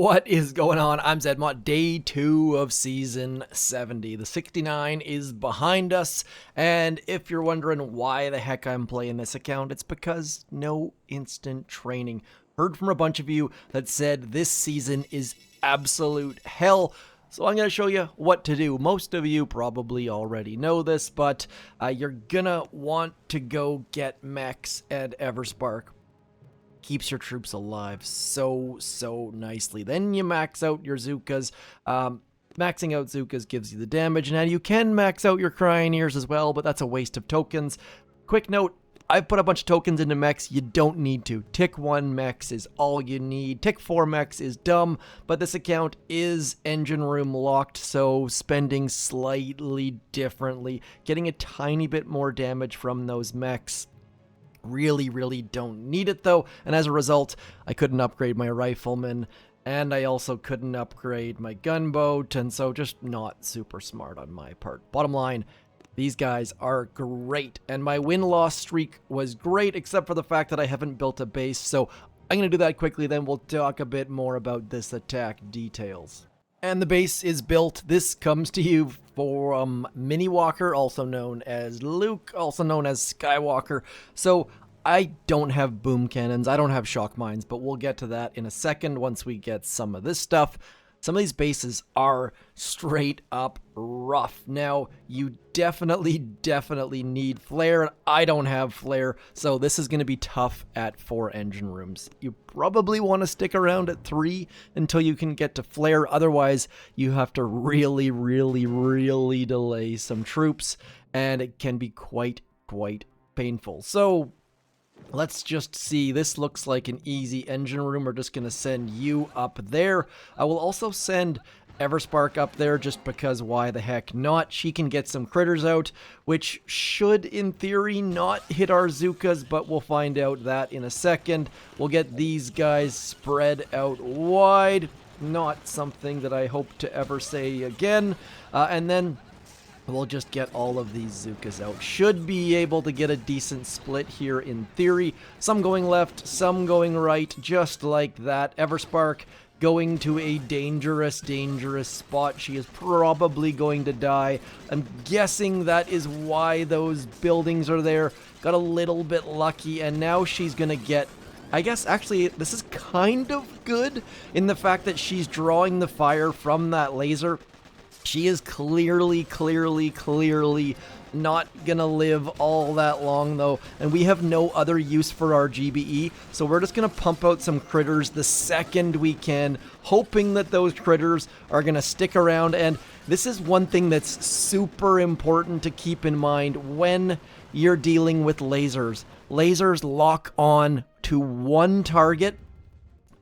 What is going on? I'm Zedmont, day 2 of season 70. The 69 is behind us, and if you're wondering why the heck I'm playing this account, it's because no instant training. Heard from a bunch of you that said this season is absolute hell, so I'm going to show you what to do. Most of you probably already know this, but you're gonna want to go get Mechs and EverSpark. Keeps your troops alive so nicely. Then you max out your Zookas. Maxing out Zookas gives you the damage. Now you can max out your Cryoneers as well, but that's a waste of tokens. Quick note, I've put a bunch of tokens into Mechs. You don't need to. Tick 1 Mechs is all you need. Tick 4 Mechs is dumb, but this account is engine room locked, so spending slightly differently. Getting a tiny bit more damage from those Mechs. Really don't need it though, and as a result, I couldn't upgrade my rifleman, and I also couldn't upgrade my gunboat, and so just not super smart on my part. Bottom line, these guys are great, and my win-loss streak was great, except for the fact that I haven't built a base, so I'm going to do that quickly, then we'll talk a bit more about this attack details. And the base is built. This comes to you from Mini Walker, also known as Luke, also known as Skywalker. So I don't have boom cannons, I don't have shock mines, but we'll get to that in a second once we get some of this stuff. Some of these bases are straight up rough. Now, you definitely need flare. I don't have flare, so this is going to be tough at 4 engine rooms. You probably want to stick around at 3 until you can get to flare. Otherwise, you have to really delay some troops, and it can be quite painful. So let's just see. This looks like an easy engine room. We're just going to send you up there. I will also send EverSpark up there just because why the heck not? She can get some critters out, which should, in theory, not hit our Zookas, but we'll find out that in a second. We'll get these guys spread out wide. Not something that I hope to ever say again. And then we'll just get all of these Zookas out. Should be able to get a decent split here in theory. Some going left, some going right, just like that. EverSpark going to a dangerous spot. She is probably going to die. I'm guessing that is why those buildings are there. Got a little bit lucky, and now she's gonna get... I guess actually this is kind of good in the fact that she's drawing the fire from that laser. She is clearly not gonna live all that long though, and we have no other use for our GBE, so we're just gonna pump out some critters the second we can, hoping that those critters are gonna stick around. And this is one thing that's super important to keep in mind when you're dealing with lasers. Lasers lock on to one target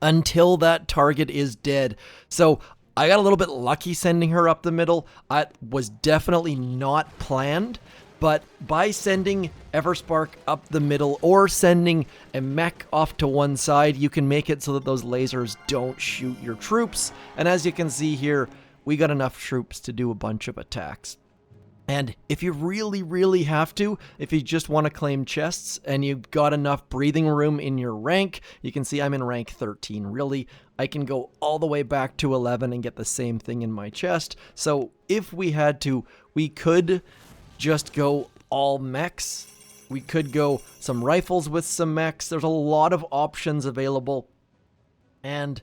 until that target is dead. So I got a little bit lucky sending her up the middle. It was definitely not planned, but by sending EverSpark up the middle or sending a mech off to one side, you can make it so that those lasers don't shoot your troops. And as you can see here, we got enough troops to do a bunch of attacks. And if you really have to, if you just want to claim chests and you've got enough breathing room in your rank, you can see I'm in rank 13. Really, I can go all the way back to 11 and get the same thing in my chest. So if we had to, we could just go all mechs. We could go some rifles with some mechs. There's a lot of options available. And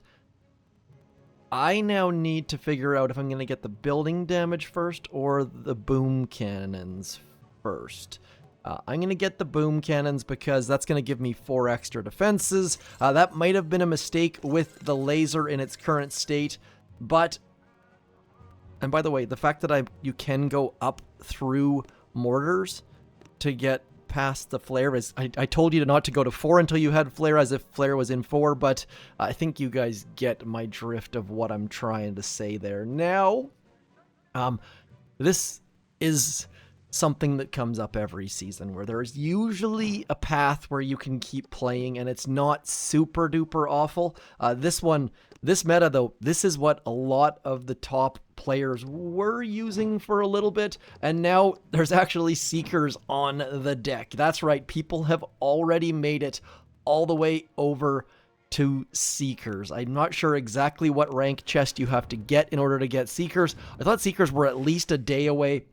I now need to figure out if I'm going to get the building damage first or the boom cannons first. I'm going to get the boom cannons because that's going to give me 4 extra defenses. That might have been a mistake with the laser in its current state, but... And by the way, the fact that you can go up through mortars to get past the flare is... I told you not to go to 4 until you had flare, as if flare was in 4, but I think you guys get my drift of what I'm trying to say there. Now, this is something that comes up every season, where there's usually a path where you can keep playing and it's not super duper awful. This meta though, this is what a lot of the top players were using for a little bit, and now there's actually Seekers on the deck. That's right, people have already made it all the way over to Seekers. I'm not sure exactly what rank chest you have to get in order to get Seekers. I thought Seekers were at least a day away.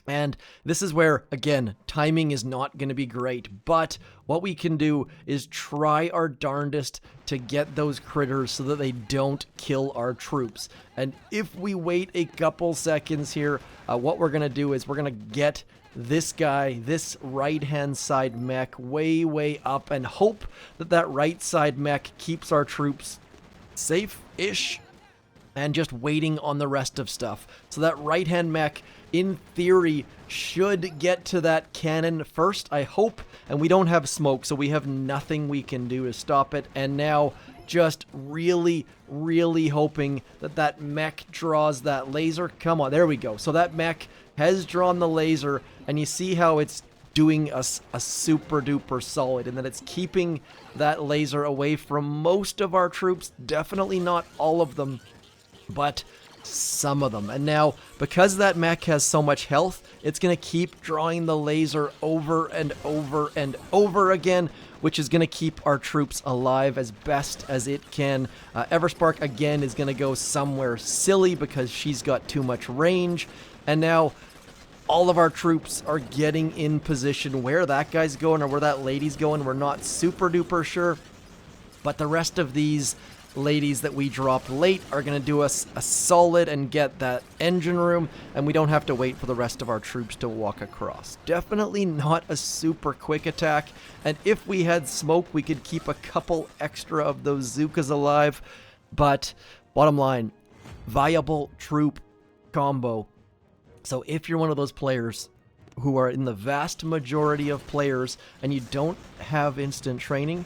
And this is where, again, timing is not going to be great, but what we can do is try our darndest to get those critters so that they don't kill our troops. And if we wait a couple seconds here, what we're going to do is we're going to get this guy, this right-hand side mech, way up, and hope that that right side mech keeps our troops safe-ish and just waiting on the rest of stuff. So that right-hand mech, in theory, should get to that cannon first, I hope, and we don't have smoke, so we have nothing we can do to stop it. And now, just really hoping that that mech draws that laser. Come on, there we go. So that mech has drawn the laser, and you see how it's doing us a super duper solid, and that it's keeping that laser away from most of our troops. Definitely not all of them, but some of them. And now, because that mech has so much health, it's going to keep drawing the laser over and over again, which is going to keep our troops alive as best as it can. EverSpark, again, is going to go somewhere silly because she's got too much range. And now, all of our troops are getting in position. Where that guy's going or where that lady's going, we're not super duper sure. But the rest of these ladies that we dropped late are going to do us a solid and get that engine room, and we don't have to wait for the rest of our troops to walk across. Definitely not a super quick attack, and if we had smoke, we could keep a couple extra of those Zookas alive, but bottom line, viable troop combo. So if you're one of those players who are in the vast majority of players and you don't have instant training,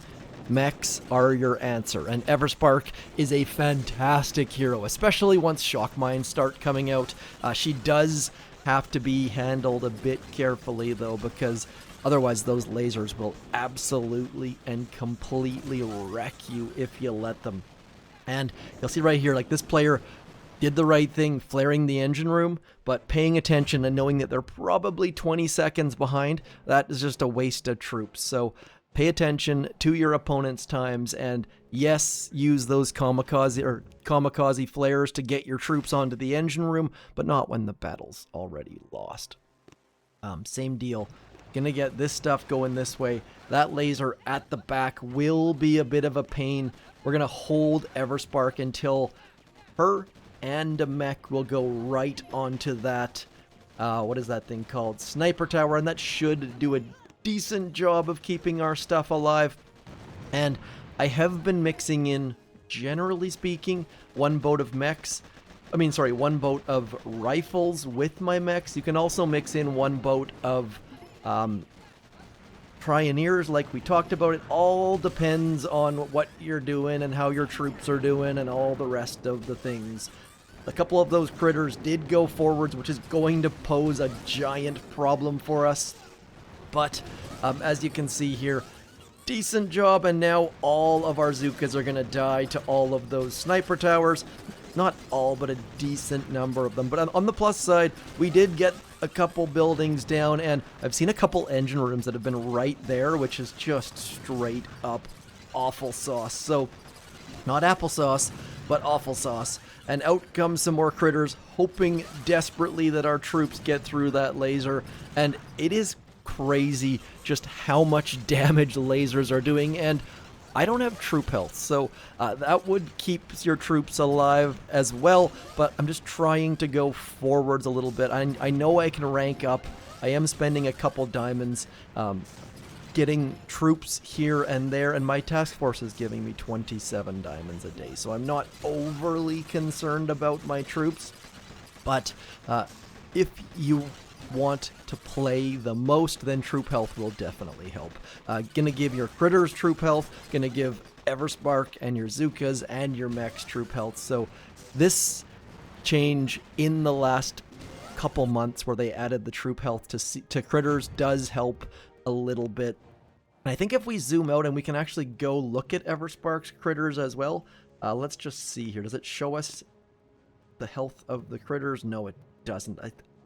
Mechs are your answer, and EverSpark is a fantastic hero, especially once shock mines start coming out. She does have to be handled a bit carefully, though, because otherwise those lasers will absolutely and completely wreck you if you let them. And you'll see right here, like, this player did the right thing flaring the engine room, but paying attention and knowing that they're probably 20 seconds behind, that is just a waste of troops. So pay attention to your opponent's times, and yes, use those kamikaze flares to get your troops onto the engine room, but not when the battle's already lost. Same deal. Gonna get this stuff going this way. That laser at the back will be a bit of a pain. We're gonna hold EverSpark until her and a mech will go right onto that, what is that thing called? Sniper tower, and that should do a decent job of keeping our stuff alive. And I have been mixing in, generally speaking, one boat of rifles with my mechs. You can also mix in one boat of Pioneers, like we talked about. It all depends on what you're doing and how your troops are doing and all the rest of the things. A couple of those critters did go forwards, which is going to pose a giant problem for us. But as you can see here, decent job, and now all of our Zookas are going to die to all of those sniper towers. Not all, but a decent number of them. But on the plus side, we did get a couple buildings down, and I've seen a couple engine rooms that have been right there, which is just straight up awful sauce. So, not applesauce, but awful sauce. And out comes some more critters, hoping desperately that our troops get through that laser. And it is crazy just how much damage lasers are doing, and I don't have troop health, so that would keep your troops alive as well, but I'm just trying to go forwards a little bit. I know I can rank up. I am spending a couple diamonds getting troops here and there, and my task force is giving me 27 diamonds a day, so I'm not overly concerned about my troops. But if you want to play the most, then troop health will definitely help. Gonna give your critters troop health, gonna give EverSpark and your Zookas and your Mechs troop health. So this change in the last couple months where they added the troop health to critters does help a little bit. And I think if we zoom out and we can actually go look at EverSpark's critters as well, let's just see here. Does it show us the health of the critters? No, it doesn't.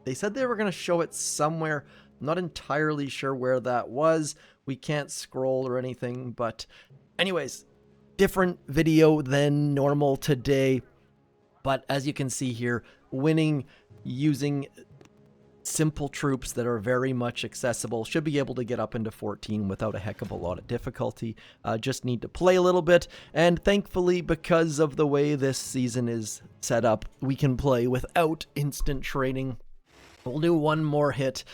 They said they were going to show it somewhere. I'm not entirely sure where that was. We can't scroll or anything, but anyways, different video than normal today, but as you can see here, winning using simple troops that are very much accessible. Should be able to get up into 14 without a heck of a lot of difficulty. Just need to play a little bit, and thankfully, because of the way this season is set up, we can play without instant training. We'll do one more hit.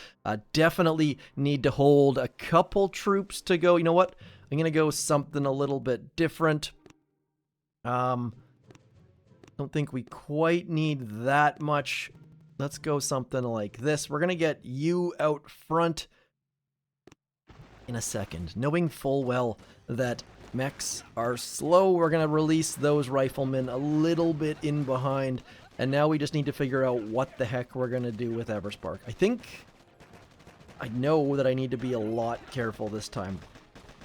Definitely need to hold a couple troops to go. You know what? I'm going to go something a little bit different. Don't think we quite need that much. Let's go something like this. We're going to get you out front in a second. Knowing full well that mechs are slow, we're going to release those riflemen a little bit in behind. And now we just need to figure out what the heck we're going to do with EverSpark. I know that I need to be a lot careful this time.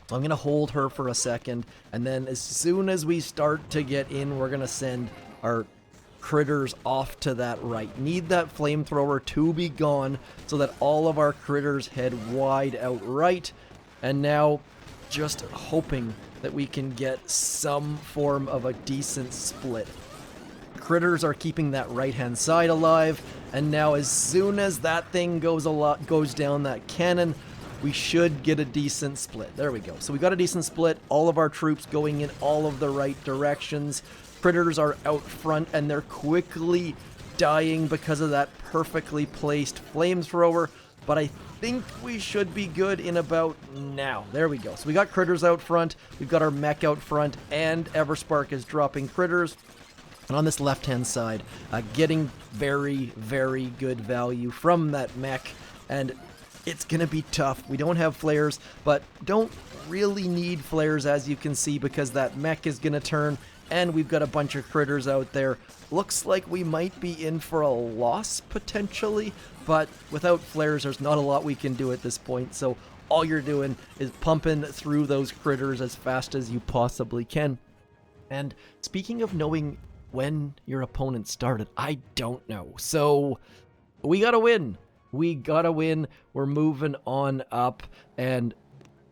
So I'm going to hold her for a second. And then as soon as we start to get in, we're going to send our critters off to that right. Need that flamethrower to be gone so that all of our critters head wide out right. And now just hoping that we can get some form of a decent split. Critters are keeping that right hand side alive, and now as soon as that thing goes down that cannon, we should get a decent split. There we go. So we got a decent split. All of our troops going in all of the right directions. Critters are out front, and they're quickly dying because of that perfectly placed flamethrower, but I think we should be good in about now. There we go. So we got critters out front, we've got our mech out front, and EverSpark is dropping critters. And on this left-hand side, getting very, very good value from that mech, and it's going to be tough. We don't have flares, but don't really need flares, as you can see, because that mech is going to turn, and we've got a bunch of critters out there. Looks like we might be in for a loss, potentially, but without flares, there's not a lot we can do at this point, so all you're doing is pumping through those critters as fast as you possibly can. And speaking of knowing when your opponent started, I don't know. So we gotta win. We gotta win. We're moving on up, and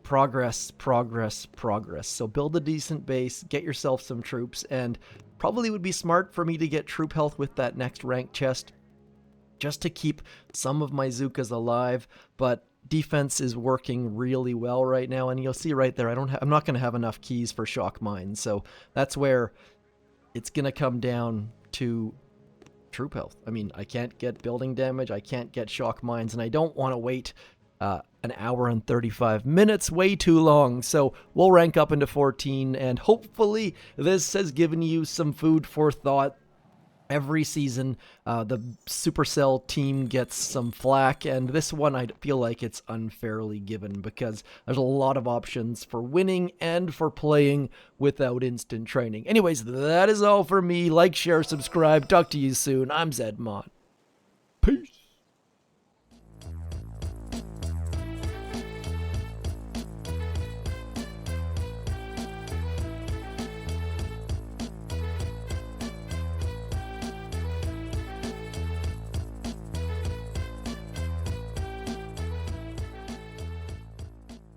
progress, progress, progress. So build a decent base, get yourself some troops, and probably would be smart for me to get troop health with that next rank chest just to keep some of my Zookas alive. But defense is working really well right now, and you'll see right there, I'm not going to have enough keys for shock mines. So that's where it's going to come down to troop health. I mean, I can't get building damage, I can't get shock mines, and I don't want to wait an hour and 35 minutes, way too long. So we'll rank up into 14, and hopefully this has given you some food for thought. Every season, the Supercell team gets some flack, and this one I feel like it's unfairly given because there's a lot of options for winning and for playing without instant training. Anyways, that is all for me. Like, share, subscribe. Talk to you soon. I'm Zedmont. Peace.